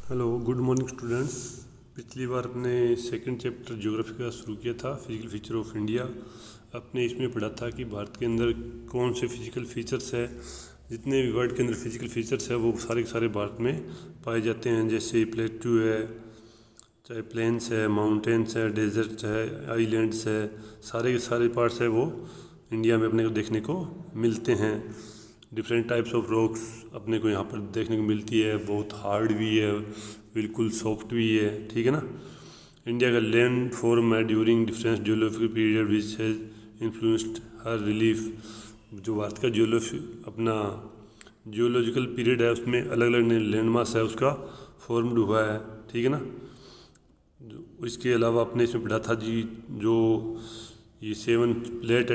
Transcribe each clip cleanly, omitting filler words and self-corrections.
Hello, good morning students. पिछली बार अपने second chapter geography का शुरू किया था, फिजिकल फीचर ऑफ इंडिया। अपने इसमें पढ़ा था कि भारत के अंदर कौन से फिजिकल फीचर्स है। जितने भी वर्ल्ड के अंदर फिजिकल फीचर्स है वो सारे के सारे भारत में पाए जाते हैं। जैसे प्लेट्यू है, चाहे प्लेन्स है, माउंटेन्स है, डेजर्ट है, आइलैंड्स है, सारे के सारे पार्ट्स है वो इंडिया में अपने को देखने को मिलते हैं। डिफरेंट टाइप्स ऑफ रॉक्स अपने को यहाँ पर देखने को मिलती है। बहुत हार्ड भी है, बिल्कुल सॉफ्ट भी है, ठीक है ना। इंडिया का लैंड फॉर्म है during different geological period which has influenced her relief. जो भारत का अपना जियोलॉजिकल पीरियड है उसमें अलग अलग लैंड मास है उसका फॉर्म्ड हुआ है, ठीक है ना। इसके अलावा अपने इसमें पढ़ा था जी, जो ये 7 plate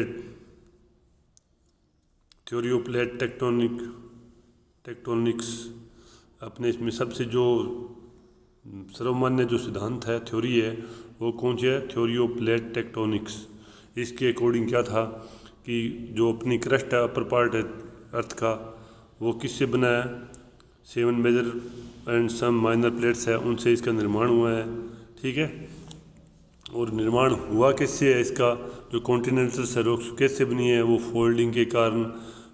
theory of plate tectonics अपने इसमें सबसे जो सर्वमान्य जो सिद्धांत है, थ्योरी है, वो कौन सी है? Theory of plate tectonics. इसके अकॉर्डिंग क्या था कि जो अपनी क्रस्ट है, अपर पार्ट है अर्थ का, वो किससे बना है? 7 major and some minor plates है, उनसे इसका निर्माण हुआ है, ठीक है। और निर्माण हुआ किससे है इसका? जो कॉन्टिनेंटल से रॉक्स कैसे बनी है? वो फोल्डिंग के कारण,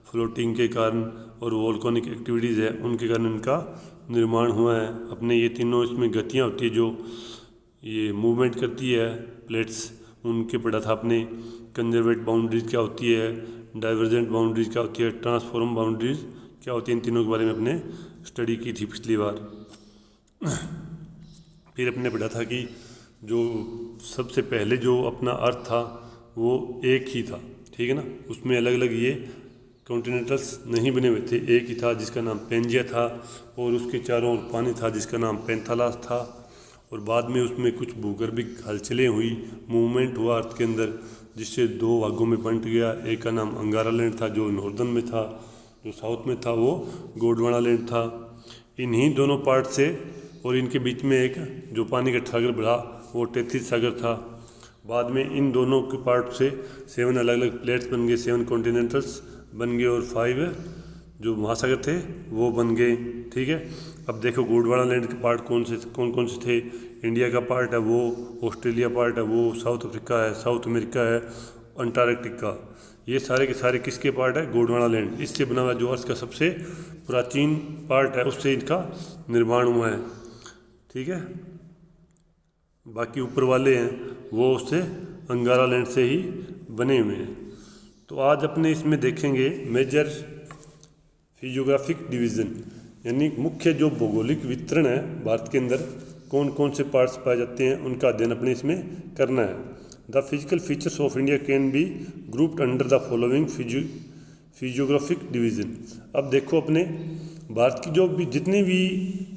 फ्लोटिंग के कारण और वोल्केनिक एक्टिविटीज़ है उनके कारण इनका निर्माण हुआ है। अपने ये तीनों इसमें गतियाँ होती है जो ये मूवमेंट करती है प्लेट्स, उनके पढ़ा था अपने। कंजर्वेट बाउंड्रीज क्या होती है, डाइवर्जेंट बाउंड्रीज क्या होती है, ट्रांसफॉर्म बाउंड्रीज क्या होती है, इन तीनों के बारे में अपने स्टडी की थी पिछली बार। फिर अपने पढ़ा था कि जो सबसे पहले जो अपना अर्थ था वो एक ही था, ठीक है ना। उसमें अलग अलग ये कॉन्टिनेंटल्स नहीं बने हुए थे, एक ही था जिसका नाम पेंजिया था, और उसके चारों ओर पानी था जिसका नाम पेंथालास था। और बाद में उसमें कुछ भूगर्भिक हलचलें हुई, मूवमेंट हुआ अर्थ के अंदर, जिससे 2 भागों में बंट गया। एक का नाम अंगारा लैंड था जो नॉर्दर्न में था, जो साउथ में था वो गोंडवाना लैंड था। इन्हीं दोनों पार्ट से और इनके बीच में एक जो पानी का सागर बढ़ा वो टेथिस सागर था। बाद में इन दोनों के पार्ट से 7 अलग अलग प्लेट्स बन गए, 7 कॉन्टिनेंटल्स बन गए, और 5 जो महासागर थे वो बन गए, ठीक है। अब देखो गोंडवाना लैंड के पार्ट कौन कौन से थे? इंडिया का पार्ट है वो, ऑस्ट्रेलिया पार्ट है वो, साउथ अफ्रीका है, साउथ अमेरिका है, अंटार्कटिका। ये सारे के सारे किसके पार्ट है? गोंडवाना लैंड। इससे बना हुआ जो अर्थ का सबसे प्राचीन पार्ट है उससे इनका निर्माण हुआ है, ठीक है। बाकी ऊपर वाले हैं वो उससे अंगारा लैंड से ही बने हुए हैं। तो आज अपने इसमें देखेंगे मेजर फिजियोग्राफिक डिवीज़न, यानी मुख्य जो भौगोलिक वितरण है भारत के अंदर, कौन कौन से पार्ट्स पाए जाते हैं उनका अध्ययन अपने इसमें करना है। The physical features of India can be grouped under the following physiographic division. अब देखो अपने भारत की जो भी जितनी भी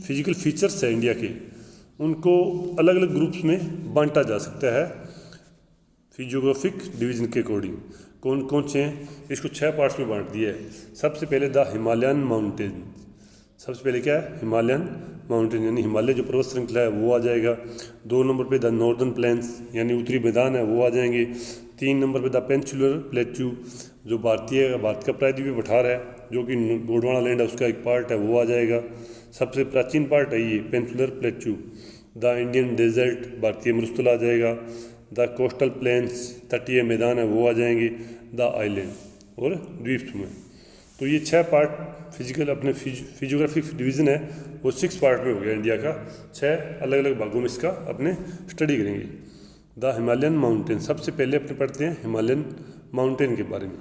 फिजिकल फीचर्स है इंडिया के, उनको अलग अलग ग्रुप्स में बांटा जा सकता है फिजियोग्राफिक डिवीज़न के अकॉर्डिंग। कौन कौन से हैं? इसको 6 पार्ट्स में बांट दिया है। सबसे पहले द हिमालयन माउंटेन। सबसे पहले क्या है? हिमालयन माउंटेन, यानी हिमालय जो पर्वत श्रृंखला है वो आ जाएगा। 2 नंबर पे द नॉर्दर्न प्लेन्स, यानी उत्तरी मैदान है वो आ जाएंगे। 3 नंबर पे द पेनिनसुलर प्लेट्यू, जो भारत का प्रायद्वीपीय पठार है जो कि गोंडवाना लैंड है उसका एक पार्ट है वो आ जाएगा। सबसे प्राचीन पार्ट है ये peninsular plateau. The Indian desert, भारतीय मरुस्थल आ जाएगा। द कोस्टल प्लेन्स, तटीय मैदान है वो आ जाएंगे। द आइलैंड और द्वीप समूह। तो ये 6 पार्ट फिजिकल अपने फिजियोग्राफिक डिवीज़न है वो 6 पार्ट में हो गया इंडिया का। 6 अलग अलग भागों में इसका अपने स्टडी करेंगे। द हिमालयन माउंटेन, सबसे पहले अपने पढ़ते हैं हिमालयन माउंटेन के बारे में।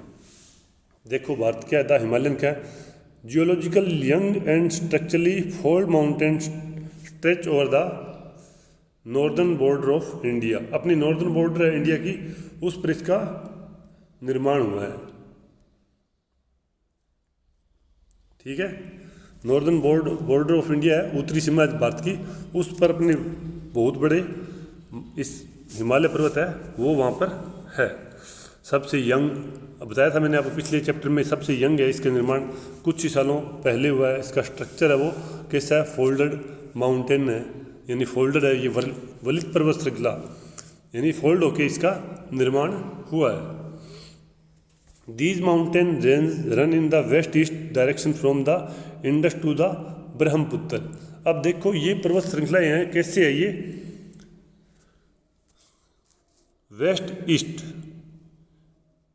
देखो भारत क्या है? द हिमालयन क्या है? Geological young and structurally fold mountain stretch over the northern border of India. अपनी नॉर्दर्न बॉर्डर है इंडिया की, उस पर इसका निर्माण हुआ है, ठीक है। नॉर्दर्न बॉर्डर ऑफ इंडिया है, उत्तरी सीमा भारत की, उस पर अपने बहुत बड़े इस हिमालय पर्वत है वो वहाँ पर है। सबसे यंग, अब बताया था मैंने आपको पिछले चैप्टर में, सबसे यंग है। इसका निर्माण कुछ ही सालों पहले हुआ है। इसका स्ट्रक्चर है वो कैसा है? फोल्डेड माउंटेन है, यानी फोल्डेड है। ये वलित पर्वत श्रृंखला, यानी फोल्ड होके इसका निर्माण हुआ है। These mountain ranges run in the west-east direction from the Indus to the Brahmaputra. अब देखो ये पर्वत श्रृंखलाएँ हैं, कैसे है ये, वेस्ट ईस्ट,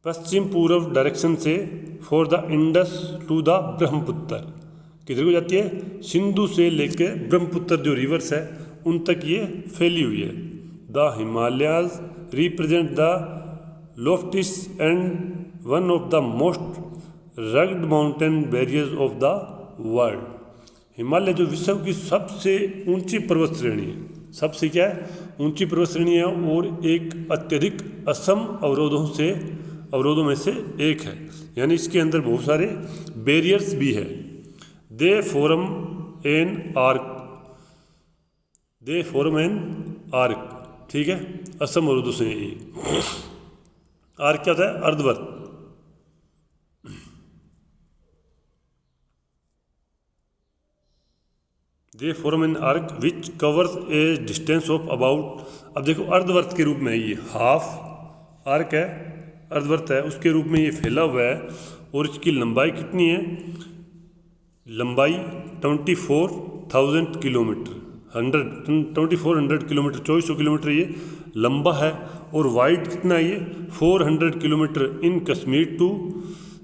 पश्चिम पूर्व डायरेक्शन से for the Indus to the Brahmaputra, किधर को जाती है, सिंधु से लेके ब्रह्मपुत्र जो रिवर्स है उन तक ये फैली हुई है। The Himalayas represent the loftiest and one of the most rugged mountain barriers of the world. Himalaya जो विश्व की सबसे ऊंची पर्वत श्रेणी है, सबसे क्या है, ऊंची पर्वत श्रेणी है, और एक अत्यधिक असम अवरोधों में से एक है, यानी इसके अंदर बहुत सारे बैरियर्स भी है। दे फॉर्म एन आर्क, ठीक है, असम अवरोधों से ये आर्क क्या होता है, अर्धवर्त। They form an arc which covers a distance of about, अब देखो अर्धवर्त के रूप में है ये, हाफ आर्क है, अर्धवर्त है, उसके रूप में ये फैला हुआ है, और इसकी लंबाई कितनी है, लंबाई 24,000 किलोमीटर, 2400 किलोमीटर, 2400 किलोमीटर ये लंबा है, और वाइड कितना है ये 400 kilometre in Kashmir to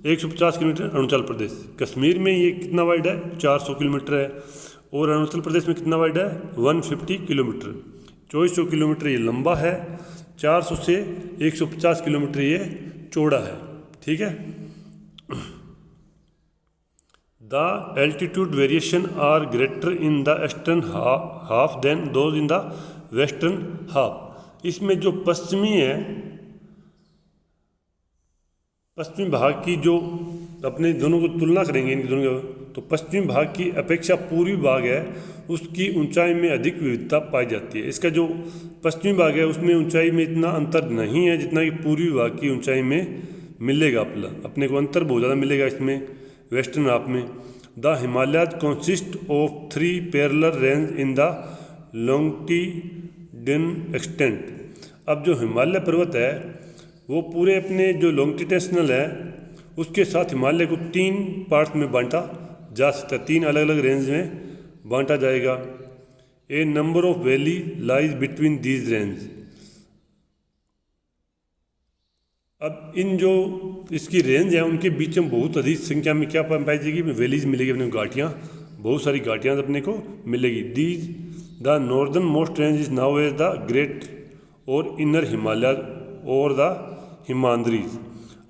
150 kilometre Arunachal Pradesh. Kashmir में ये कितना वाइड है, 400 किलोमीटर है, और अरुणाचल प्रदेश में कितना वाइड है, 150 किलोमीटर। 2400 किलोमीटर ये लंबा है, 400 से 150 किलोमीटर ये चौड़ा है, ठीक है। The altitude variation are greater in the eastern half than those in the western half. इसमें जो पश्चिमी भाग की जो अपने दोनों को तुलना करेंगे, इन दोनों को, तो पश्चिमी भाग की अपेक्षा पूर्वी भाग है उसकी ऊंचाई में अधिक विविधता पाई जाती है। इसका जो पश्चिमी भाग है उसमें ऊंचाई में इतना अंतर नहीं है जितना कि पूर्वी भाग की ऊंचाई में मिलेगा। अपने को अंतर बहुत ज़्यादा मिलेगा इसमें वेस्टर्न हाफ में। The Himalayas consist of 3 parallel range in the longitudinal extent. अब जो हिमालय पर्वत है वो पूरे अपने जो लॉन्गिट्यूडिनल है उसके साथ हिमालय को 3 पार्ट में बांटा जा सकता है, 3 अलग अलग रेंज में बांटा जाएगा। A number of valley lies between these range. अब इन जो इसकी रेंज है उनके बीच में बहुत अधिक संख्या में क्या पाई जाएगी, वैलीज मिलेगी, अपने को घाटियाँ, बहुत सारी घाटियाँ अपने को मिलेगी। These the northern most range is now as the great और इनर हिमालय और द हिमाद्रीज।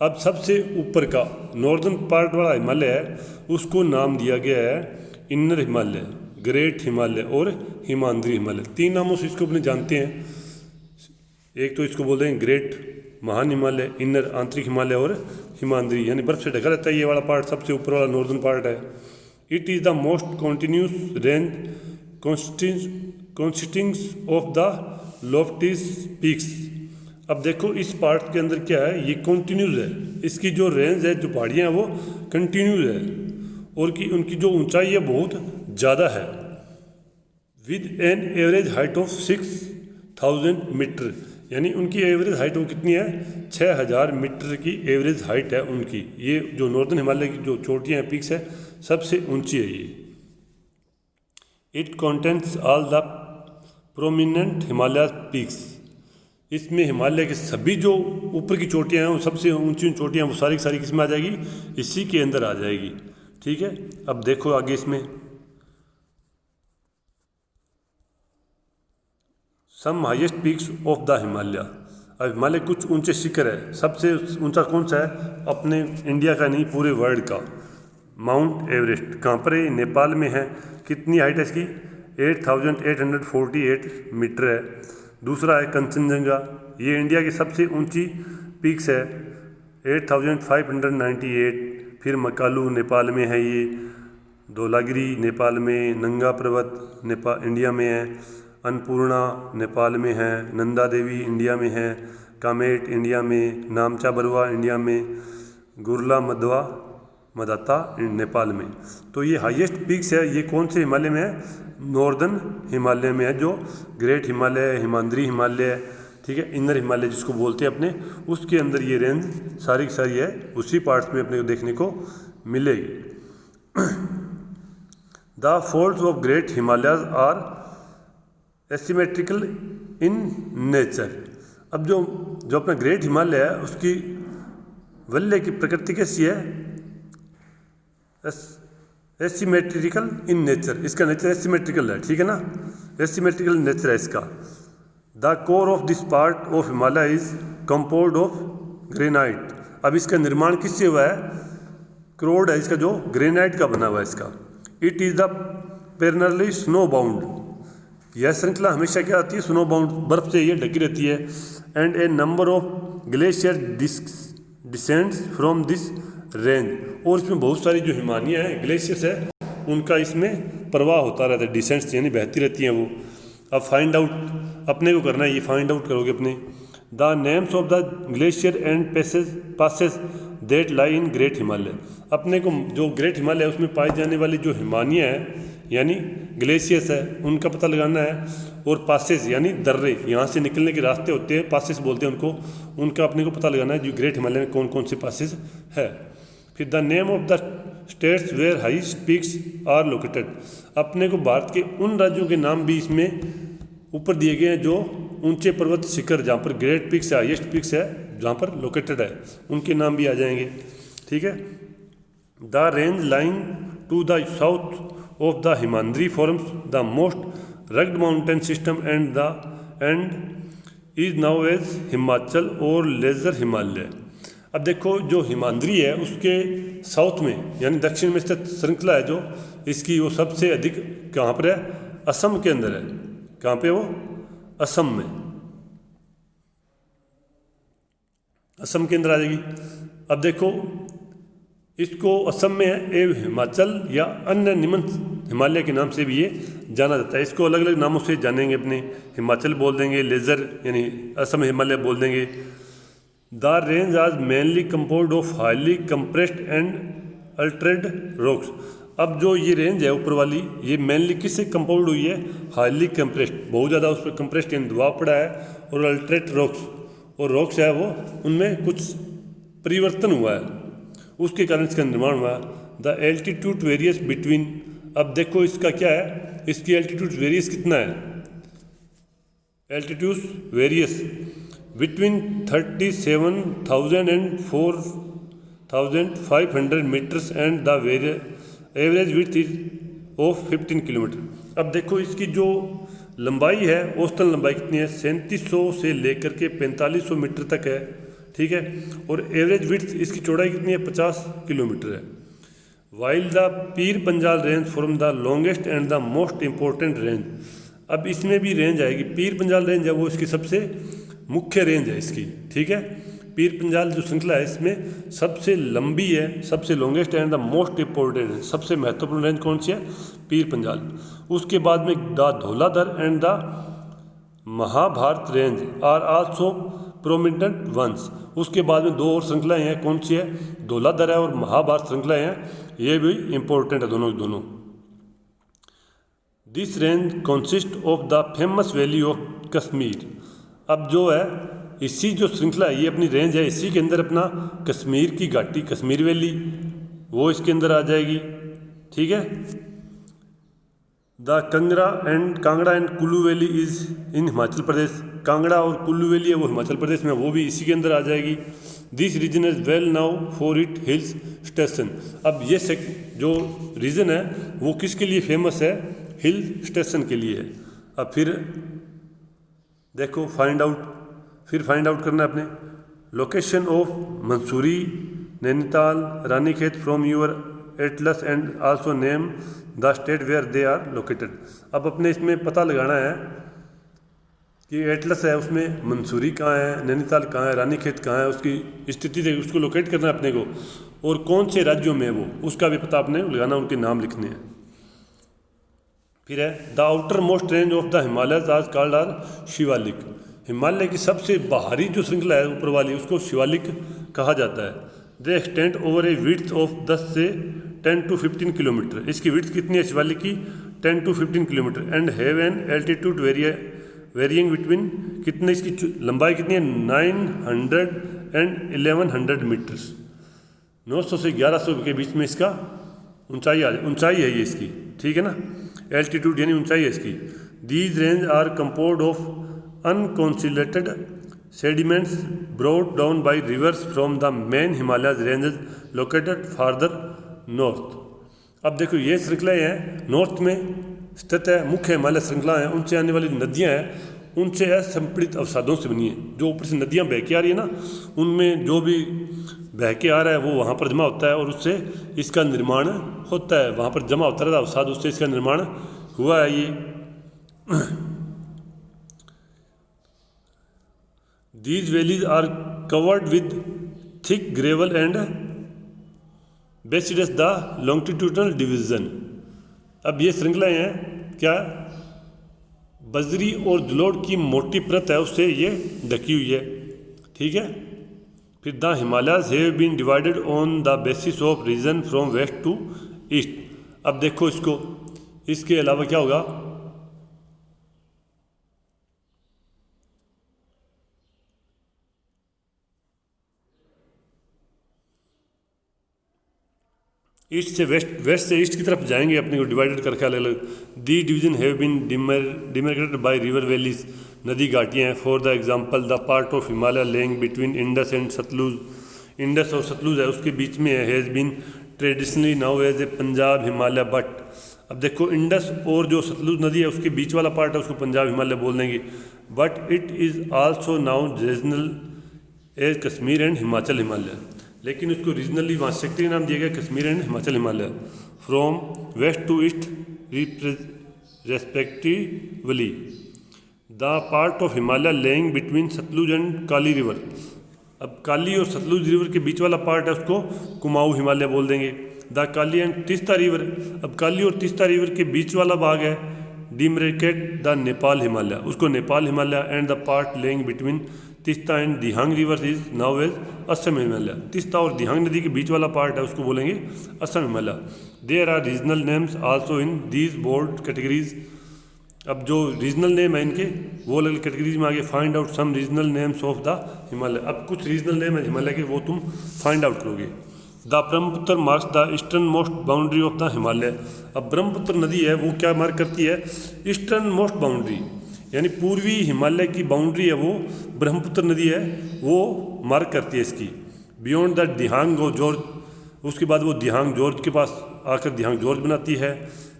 अब सबसे ऊपर का नॉर्दर्न पार्ट वाला हिमालय है उसको नाम दिया गया है इनर हिमालय, ग्रेट हिमालय और हिमाद्री हिमालय। 3 नामों से इसको अपने जानते हैं। एक तो इसको बोलते हैं ग्रेट महान हिमालय, इनर आंतरिक हिमालय और हिमाद्री यानी बर्फ से ढका रहता है ये वाला पार्ट, सबसे ऊपर वाला नॉर्दर्न पार्ट है। It is the most continuous range consisting of the loftiest peaks. अब देखो इस पार्ट के अंदर क्या है, ये कॉन्टिन्यूस है, इसकी जो रेंज है, जो पहाड़ियाँ हैं वो कंटिन्यूस है और कि उनकी जो ऊंचाई है बहुत ज़्यादा है। With an average height of 6000 metre, यानी उनकी एवरेज हाइट वो कितनी है, 6000 मीटर की एवरेज हाइट है उनकी। ये जो नॉर्दर्न हिमालय की जो चोटियाँ हैं, पीक्स है, सबसे ऊंची है ये। It contents all the prominent Himalaya peaks. इसमें हिमालय के सभी जो ऊपर की चोटियाँ हैं, वो सबसे ऊंची चोटियाँ, वो सारी की सारी किस में आ जाएगी, इसी के अंदर आ जाएगी। ठीक है, अब देखो आगे इसमें some highest peaks of the Himalaya. अब हिमालय कुछ ऊंचे शिखर है, सबसे ऊंचा कौन सा है, अपने इंडिया का नहीं पूरे वर्ल्ड का, माउंट एवरेस्ट। कहाँ पर है, नेपाल में है। कितनी हाइट है इसकी, 8848 मीटर है। दूसरा है कंचनजंगा, ये इंडिया की सबसे ऊंची पीक्स है, 8598। फिर मकालू नेपाल में है, ये धौलागिरी नेपाल में, नंगा पर्वत नेपाल इंडिया में है, अन्नपूर्णा नेपाल में है, नंदा देवी इंडिया में है, कामेट इंडिया में, नामचा बरुआ इंडिया में, गुरला मदाता नेपाल में। तो ये हाईएस्ट पीक्स है, ये कौन से हिमालय में है, नॉर्दर्न हिमालय में है, जो ग्रेट हिमालय, हिमाद्री हिमालय, ठीक है, इनर हिमालय जिसको बोलते हैं अपने, उसके अंदर ये रेंज सारी की सारी है, उसी पार्ट्स में अपने को देखने को मिलेगी। The folds of great Himalayas are asymmetrical in nature. अब जो जो अपना ग्रेट हिमालय है उसकी वलय की प्रकृति कैसी है? एसिमेट्रिकल इन नेचर, इसका नेचर एसिमेट्रिकल है, ठीक है ना, एसिमेट्रिकल नेचर है इसका। The core of this part of Himalaya is compound of granite. अब इसका निर्माण किससे हुआ है? क्रोड है इसका, जो ग्रेनाइट का बना हुआ है इसका। It is the perennially snow bound. यह श्रृंखला हमेशा क्या आती है? स्नो बाउंड, बर्फ से ये ढकी रहती है। And A number of glacier descends from this range. और इसमें बहुत सारी जो हिमानियाँ हैं, ग्लेशियर्स है, उनका इसमें प्रवाह होता रहता है, डिसेंट्स यानी बहती रहती हैं वो। अब फाइंड आउट अपने को करना है, ये फाइंड आउट करोगे अपने। The names of the glacier and passes that lie in great Himalaya. अपने को जो ग्रेट हिमालय है उसमें पाई जाने वाली जो हिमानियाँ हैं यानी ग्लेशियर्स है, उनका पता लगाना है। और पासेस यानी दर्रे, यहाँ से निकलने के रास्ते होते हैं, पासेस बोलते हैं उनको, उनका अपने को पता लगाना है जो ग्रेट हिमालय में कौन कौन से पासेस है। फिर the name of the states where highest peaks are located. अपने को भारत के उन राज्यों के नाम भी इसमें ऊपर दिए गए हैं जो ऊंचे पर्वत शिखर, जहाँ पर ग्रेट पिक्स है, हाईएस्ट पिक्स है, जहाँ पर लोकेटेड है, उनके नाम भी आ जाएंगे, ठीक है। The range lying to the south of the Himadri forms the most rugged mountain system and is now as Himachal और लेजर हिमालय। अब देखो जो हिमाद्री है उसके साउथ में यानी दक्षिण में स्थित श्रृंखला है जो इसकी, वो सबसे अधिक कहाँ पर है? असम के अंदर है। कहाँ पे? वो असम में, असम के अंदर आ जाएगी। अब देखो इसको असम में है हिमाचल या अन्य निम्न हिमालय के नाम से भी ये जाना जाता है। इसको अलग अलग नामों से जानेंगे अपने, हिमाचल बोल देंगे, लेजर यानी असम हिमालय बोल देंगे। The range are mainly compound of highly compressed and altered rocks. अब जो ये रेंज है ऊपर वाली, ये मेनली किससे कंपाउंड हुई है? हाईली कंप्रेस्ड, बहुत ज़्यादा उस पर कंप्रेस्ड यानी दबाव पड़ा है, और अल्ट्रेट रॉक्स, और रॉक्स है वो उनमें कुछ परिवर्तन हुआ है, उसके कारण इसका निर्माण हुआ। The altitude various between. अब देखो इसका क्या है, इसकी एल्टीट्यूड वेरियस कितना है? Altitude various between 37,000 and 4,500 metres and the average width is of 15 kilometre. अब देखो इसकी जो लंबाई है, औसतन लंबाई कितनी है? 3700 से लेकर के 4500 मीटर तक है, ठीक है। और एवरेज विड्थ इसकी चौड़ाई कितनी है? 50 किलोमीटर है। While the Pir Panjal range from the longest and the most important range. अब इसमें भी रेंज आएगी, पीर पंजाल रेंज है वो इसकी सबसे मुख्य रेंज है इसकी, ठीक है। पीर पंजाल जो श्रृंखला है इसमें सबसे लंबी है, सबसे longest and the most important है, सबसे महत्वपूर्ण रेंज कौन सी है? पीर पंजाल। उसके बाद में the Dhauladhar and the Mahabharat range are also prominent ones. उसके बाद में दो और श्रृंखलाएँ हैं, कौन सी है? धौलाधर है और महाभारत श्रृंखलाएँ हैं, ये भी इम्पोर्टेंट है दोनों। This range consist of the famous valley of Kashmir. अब जो है इसी जो श्रृंखला है, ये अपनी रेंज है, इसी के अंदर अपना कश्मीर की घाटी, कश्मीर वैली, वो इसके अंदर आ जाएगी, ठीक है। The Kangra and Kullu valley is in Himachal Pradesh. Kangra और कुल्लू वैली है वो हिमाचल प्रदेश में, वो भी इसी के अंदर आ जाएगी। This region is well now for it hills station. अब ये जो रीजन है वो किसके लिए फेमस है? हिल स्टेशन के लिए है। अब फिर देखो फाइंड आउट करना है अपने। Location of Mussoorie, Nainital, Ranikhet from your atlas and also name the state where they are located. अब अपने इसमें पता लगाना है कि एटलस है उसमें मंसूरी कहाँ है, नैनीताल कहाँ है, रानीखेत कहाँ है, उसकी स्थिति से उसको लोकेट करना है अपने को, और कौन से राज्यों में है वो, उसका भी पता आपने लगाना, उनके नाम लिखने हैं। फिर है the outer most range of the Himalayas आज कॉल्ड आर शिवालिक। हिमालय की सबसे बाहरी जो श्रृंखला है ऊपर वाली, उसको शिवालिक कहा जाता है। दे extend over A width of 10 से 10 to 15 किलोमीटर। इसकी विड्थ कितनी है शिवालिक की? 10 to 15 kilometre. And have an altitude varying between, कितने इसकी लंबाई कितनी है? 900 एंड 1100 मीटर्स। 900 से 1100 के बीच में इसका ऊंचाई है ये इसकी। ठीक है ना, एल्टीट्यूड यानी ऊंचाई है इसकी। These range are composed of unconsolidated sediments brought down by rivers from the main Himalayas ranges located farther north. अब देखो ये श्रृंखलाएँ हैं नॉर्थ में स्थित है, मुख्य हिमालय श्रृंखला है, उनसे आने वाली नदियाँ हैं उनसे असंपीड़ित अवसादों से बनी है। जो ऊपर से नदियाँ बह के आ रही है ना, उनमें जो भी बह के आ रहा है वो वहाँ पर जमा होता है और उससे इसका निर्माण होता है, वहाँ पर जमा होता रहता है अवसाद, उससे इसका निर्माण हुआ है। ये these valleys are covered with thick gravel and besides the longitudinal division. अब ये श्रृंखलाएँ हैं क्या, बजरी और जलोढ़ की मोटी परत है उससे ये ढकी हुई है, ठीक है। फिर the Himalayas have been divided on the basis of region from west to east. अब देखो इसको, इसके अलावा क्या होगा, ईस्ट से वेस्ट, वेस्ट से ईस्ट की तरफ जाएंगे अपने को डिवाइडेड करके अलग अलग। The division have been demarcated by river valleys, नदी घाटियाँ हैं। For the example the part of Himalaya laying between Indus and Sutlej, Indus और सतलुज है उसके बीच में है, has been traditionally known as a Punjab Himalaya but. अब देखो इंडस और जो सतलुज नदी है उसके बीच वाला पार्ट है उसको पंजाब हिमालय बोल देंगे, but it is also now regional as Kashmir and Himachal Himalaya. लेकिन उसको रीजनली वहाँ सेक्टरी नाम दिया गया Kashmir and Himachal Himalaya. From west to east respectively the part of Himalaya laying between Satluj and Kali river. अब काली और सतलुज रिवर के बीच वाला पार्ट है उसको कुमाऊं हिमालय बोल देंगे। The Kali and Teesta river, अब काली और तीस्ता रिवर के बीच वाला भाग है डिमरेकेट द नेपाल हिमालय, उसको Nepal Himalaya. And the part laying between Teesta and Dihang river is now as Assam Himalaya. Teesta और दिहांग नदी के बीच वाला पार्ट है उसको बोलेंगे Assam Himalaya. There are regional names also in these board categories. अब जो रीजनल नेम है इनके वो अलग कैटेगरीज में आगे। Find out some regional names of the Himalaya. अब कुछ रीजनल नेम है हिमालय के वो तुम फाइंड आउट करोगे। The Brahmaputra marks the eastern most boundary of the Himalaya. अब ब्रह्मपुत्र नदी है वो क्या मार्क करती है, ईस्टर्न मोस्ट बाउंड्री, यानी पूर्वी हिमालय की बाउंड्री है वो ब्रह्मपुत्र नदी है वो मार्क करती है इसकी। बियॉन्ड द दिहांग जॉर्ज, उसके बाद वो दिहांग जॉर्ज के पास आकर दिहांग जॉर्ज बनाती है।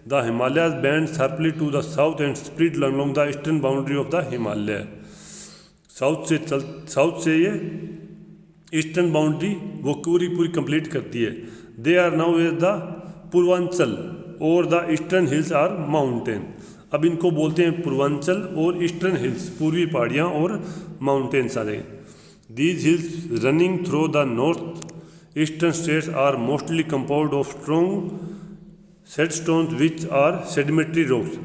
The Himalaya bend sharply to the south and split along the eastern boundary of the Himalaya. साउथ से ये ईस्टर्न बाउंड्री वो पूरी कंप्लीट करती है। They are known as the Purvanchal और the eastern hills or mountain. अब इनको बोलते हैं पूर्वांचल और ईस्टर्न हिल्स, पूर्वी पहाड़ियाँ और माउंटेन्स आ गए। These hills running through the north eastern states are mostly compound of strong sandstones which are sedimentary rocks.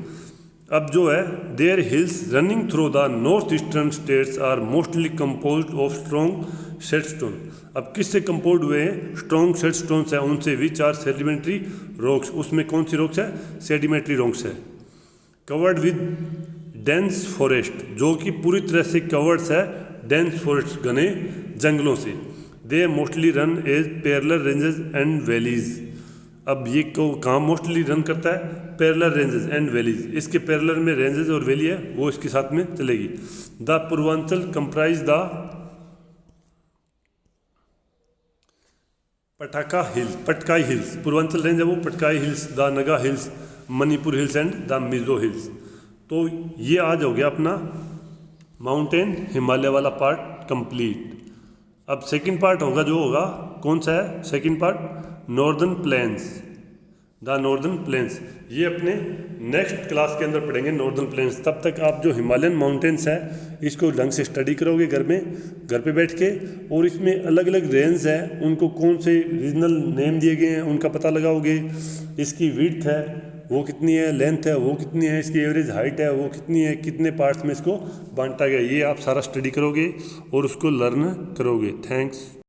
अब जो है there hills running through the north eastern states are mostly composed of strong sandstone. अब किससे compound हुए हैं, strong sandstones है उनसे, विच are sedimentary rocks. उसमें कौन सी रॉक्स है, सेडिमेंट्री रॉक्स है। कवर्ड विद डेंस फॉरेस्ट, जो कि पूरी तरह से कवर्ड है डेंस फॉरेस्ट घने जंगलों से। They mostly run as parallel ranges and valleys. अब ये कहाँ मोस्टली रन करता है, पैरेलल रेंजेस एंड वैलीज, इसके पैरेलल में रेंजेस और वैली है वो इसके साथ में चलेगी। The Purvanchal comprise the Patkai hills, Purvanchal range है वो Patkai hills, the Naga hills, Manipur hills and the Mizo hills. तो ये आज हो गया अपना माउंटेन हिमालय वाला पार्ट कंप्लीट। अब सेकंड पार्ट होगा जो होगा कौन सा है, second part northern plains, the northern plains. ये अपने नेक्स्ट क्लास के अंदर पढ़ेंगे नॉर्दर्न प्लेन्स। तब तक आप जो हिमालयन माउंटेन्स है इसको ढंग से स्टडी करोगे घर पे बैठ के, और इसमें अलग अलग रेंज है उनको कौन से रीजनल नेम दिए गए हैं उनका पता लगाओगे। इसकी विड्थ है वो कितनी है, लेंथ है वो कितनी है, इसकी एवरेज हाइट है वो कितनी है, कितने पार्ट्स में इसको बांटा गया, ये आप सारा स्टडी करोगे और उसको लर्न करोगे। थैंक्स।